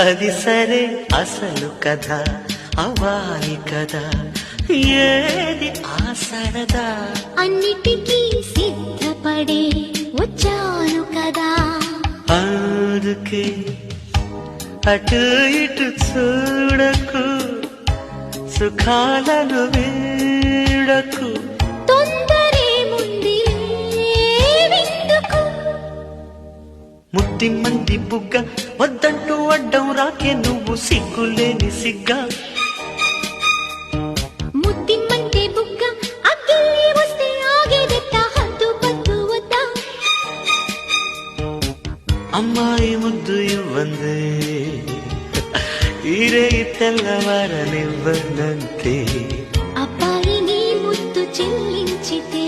అది సరే అసలు కథ అవ్వాలి కదా ఏది ఆ సరదా అన్నిటికీ సిద్ధపడే వచ్చాను కదా అందుకే అటు ఇటు చూడకు సుఖాలను వీడకు తొందరే ముందు విందుకు ముద్ది మంది బుగ్గ వద్దంటూ అడ్డం రాకే నువ్వు సిగ్గులేని సిగ్గా ముద్దిమ్మంటే బుగ్గ అగ్గిల్లి వస్తే ఆగేదెట్ట హద్దు పద్దు వద్దా అమ్మాయి ముద్దు ఇవ్వందే ఈరే తెల్లవారనివ్వనంతే అబ్బాయి నీ ముద్దు చెల్లించితే